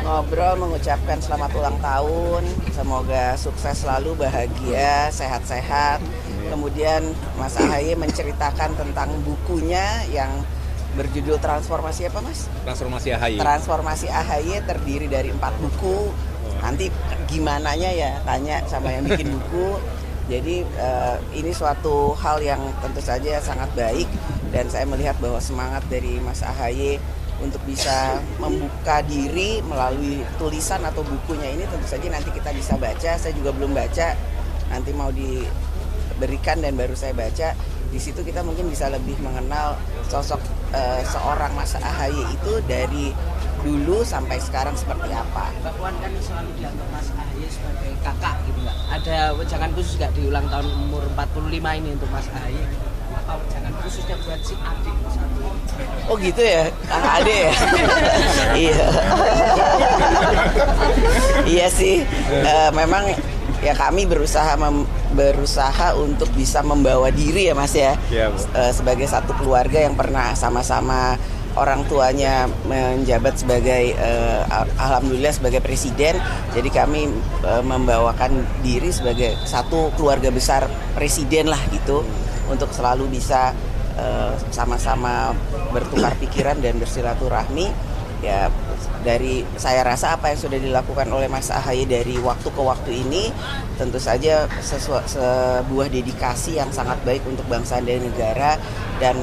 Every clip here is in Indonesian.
ngobrol, mengucapkan selamat ulang tahun. Semoga sukses selalu, bahagia, sehat-sehat. Kemudian Mas Ahaye menceritakan tentang bukunya yang berjudul Transformasi apa, Mas? Transformasi Ahaye. Transformasi Ahaye terdiri dari 4 buku. Nanti gimananya ya tanya sama yang bikin buku. Jadi ini suatu hal yang tentu saja sangat baik, dan saya melihat bahwa semangat dari Mas Ahaye untuk bisa membuka diri melalui tulisan atau bukunya ini tentu saja nanti kita bisa baca. Saya juga belum baca, nanti mau diberikan dan baru saya baca. Di situ kita mungkin bisa lebih mengenal sosok seorang Mas Ahaye itu dari dulu sampai sekarang seperti apa. Mbak Puan kan selalu dianggap Mas Ahaye sebagai kakak gitu nggak? Ada wejangan khusus nggak di ulang tahun umur 45 ini untuk Mas Ahaye? Apa wejangan khususnya buat si adik satu? Oh gitu ya, kakak adik ya? Iya. Iya sih, memang ya kami berusaha untuk bisa membawa diri ya Mas ya, sebagai satu keluarga yang pernah sama-sama orang tuanya menjabat sebagai alhamdulillah sebagai presiden. Jadi kami membawakan diri sebagai satu keluarga besar presiden lah gitu, untuk selalu bisa sama-sama bertukar pikiran dan bersilaturahmi. Ya dari saya rasa apa yang sudah dilakukan oleh Mas Ahaye dari waktu ke waktu ini tentu saja sebuah dedikasi yang sangat baik untuk bangsa dan negara, dan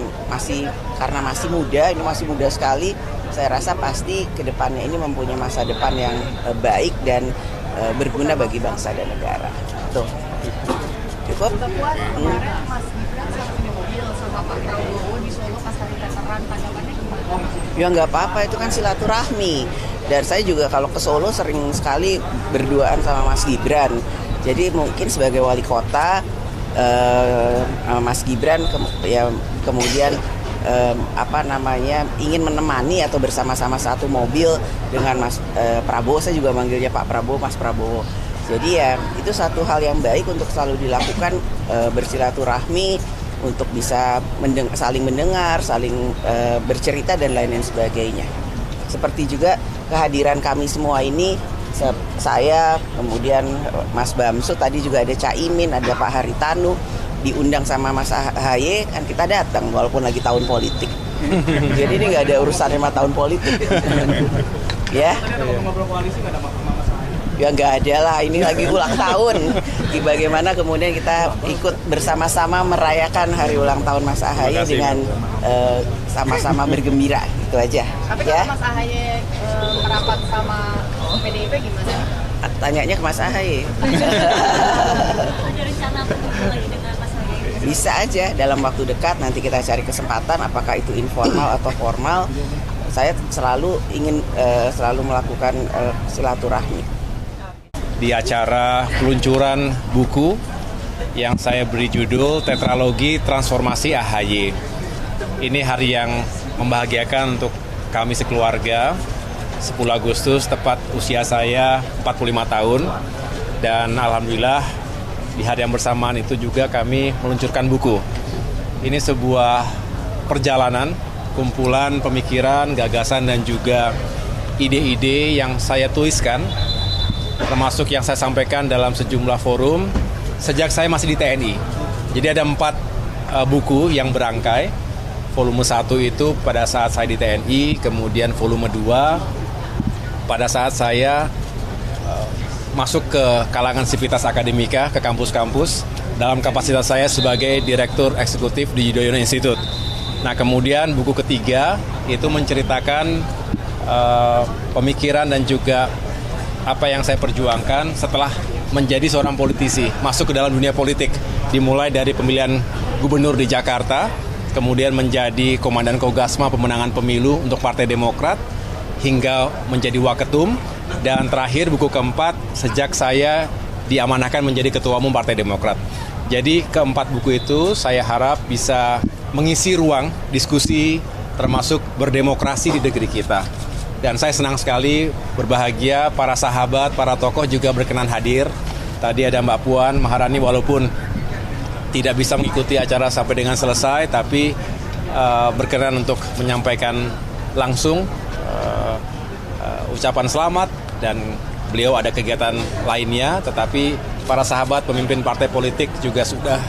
karena masih muda, ini masih muda sekali, saya rasa pasti kedepannya ini mempunyai masa depan yang baik dan berguna bagi bangsa dan negara. Tuh. Cukup? Kemarin Mas Gibran sampai di mobil sama Pak Prabowo di Solo pas hari Veteran, tanggapannya gimana? Ya nggak apa-apa, itu kan silaturahmi. Dan saya juga kalau ke Solo sering sekali berduaan sama Mas Gibran. Jadi mungkin sebagai wali kota, Mas Gibran kemudian ingin menemani atau bersama-sama satu mobil dengan Mas Prabowo. Saya juga manggilnya Pak Prabowo, Mas Prabowo. Jadi ya itu satu hal yang baik untuk selalu dilakukan, bersilaturahmi untuk bisa saling mendengar, saling bercerita dan lain-lain sebagainya. Seperti juga kehadiran kami semua ini, saya, kemudian Mas Bamsu, tadi juga ada Caimin, ada Pak Haritanu, diundang sama Mas Ahaye, kan kita datang walaupun lagi tahun politik. Jadi ini nggak ada urusan sama tahun politik. Ya. Ya nggak ada lah, ini lagi ulang tahun. Bagaimana kemudian kita ikut bersama-sama merayakan hari ulang tahun Mas Ahaye dengan sama-sama bergembira, gitu aja. Tapi ya. kalau Mas Ahaye merapat sama PDIP gimana? Tanyanya ke Mas Ahaye. Ada rencana bertemu lagi dengan Mas Ahaye? Bisa aja dalam waktu dekat, nanti kita cari kesempatan, apakah itu informal atau formal. Saya selalu ingin selalu melakukan silaturahmi. Di acara peluncuran buku yang saya beri judul Tetralogi Transformasi Ahaye. Ini hari yang membahagiakan untuk kami sekeluarga. 10 Agustus tepat usia saya 45 tahun, dan alhamdulillah di hari yang bersamaan itu juga kami meluncurkan buku. Ini sebuah perjalanan, kumpulan pemikiran, gagasan dan juga ide-ide yang saya tuliskan, termasuk yang saya sampaikan dalam sejumlah forum sejak saya masih di TNI. Jadi ada 4 buku yang berangkai. Volume 1 itu pada saat saya di TNI, kemudian volume 2 pada saat saya masuk ke kalangan sivitas akademika, ke kampus-kampus, dalam kapasitas saya sebagai Direktur Eksekutif di Yudhoyono Institute. Nah kemudian buku ketiga itu menceritakan pemikiran dan juga apa yang saya perjuangkan setelah menjadi seorang politisi, masuk ke dalam dunia politik, dimulai dari pemilihan gubernur di Jakarta, kemudian menjadi komandan Kogasma pemenangan pemilu untuk Partai Demokrat, hingga menjadi waketum, dan terakhir buku keempat sejak saya diamanahkan menjadi ketua umum Partai Demokrat. Jadi keempat buku itu saya harap bisa mengisi ruang diskusi termasuk berdemokrasi di negeri kita. Dan saya senang sekali, berbahagia para sahabat, para tokoh juga berkenan hadir. Tadi ada Mbak Puan Maharani, walaupun tidak bisa mengikuti acara sampai dengan selesai, tapi berkenan untuk menyampaikan langsung ucapan selamat dan beliau ada kegiatan lainnya, tetapi para sahabat pemimpin partai politik juga sudah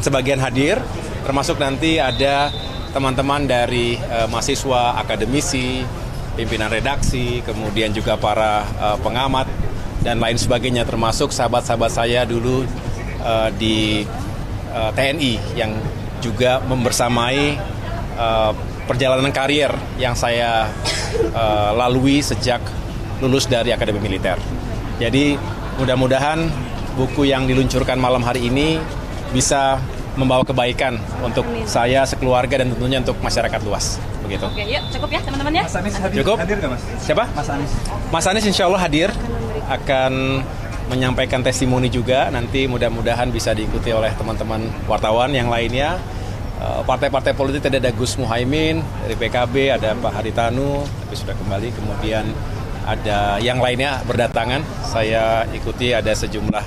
sebagian hadir, termasuk nanti ada teman-teman dari mahasiswa, akademisi, pimpinan redaksi, kemudian juga para pengamat dan lain sebagainya, termasuk sahabat-sahabat saya dulu di TNI yang juga membersamai perjalanan karier yang saya lalui sejak lulus dari Akademi Militer. Jadi mudah-mudahan buku yang diluncurkan malam hari ini bisa membawa kebaikan untuk saya, sekeluarga, dan tentunya untuk masyarakat luas. Begitu. Oke, yuk cukup ya teman-teman ya. Mas Anies Cukup? hadir nggak Mas? Siapa? Mas Anies. Mas Anies insya Allah hadir, akan menyampaikan testimoni juga. Nanti mudah-mudahan bisa diikuti oleh teman-teman wartawan yang lainnya. Partai-partai politik tadi ada Gus Muhaimin, dari PKB ada Pak Haritanu, tapi sudah kembali. Kemudian ada yang lainnya berdatangan. Saya ikuti ada sejumlah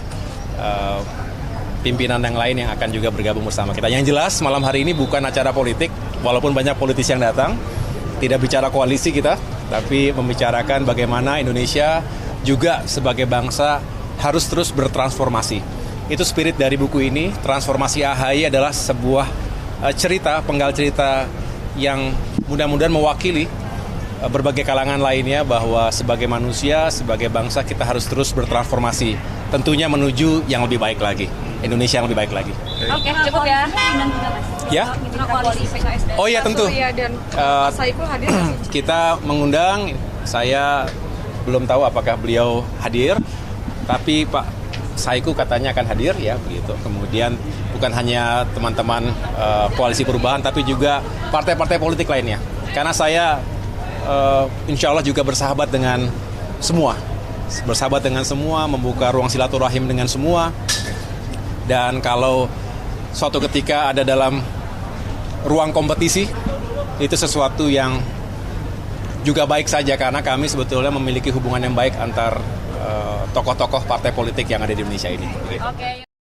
pimpinan yang lain yang akan juga bergabung bersama kita. Yang jelas malam hari ini bukan acara politik, walaupun banyak politisi yang datang. Tidak bicara koalisi kita, tapi membicarakan bagaimana Indonesia juga sebagai bangsa harus terus bertransformasi. Itu spirit dari buku ini. Transformasi AHY adalah sebuah cerita, penggal cerita yang mudah-mudahan mewakili berbagai kalangan lainnya, bahwa sebagai manusia, sebagai bangsa kita harus terus bertransformasi. Tentunya menuju yang lebih baik lagi, Indonesia yang lebih baik lagi. Oke, cukup ya. Ya? Oh iya tentu. Mas Saiku hadir. Kita mengundang, saya belum tahu apakah beliau hadir, tapi Pak Saiku katanya akan hadir ya begitu. Kemudian bukan hanya teman-teman koalisi perubahan, tapi juga partai-partai politik lainnya. Karena saya insya Allah juga bersahabat dengan semua, membuka ruang silaturahim dengan semua. Dan kalau suatu ketika ada dalam ruang kompetisi, itu sesuatu yang juga baik saja, karena kami sebetulnya memiliki hubungan yang baik antar tokoh-tokoh partai politik yang ada di Indonesia ini. Oke.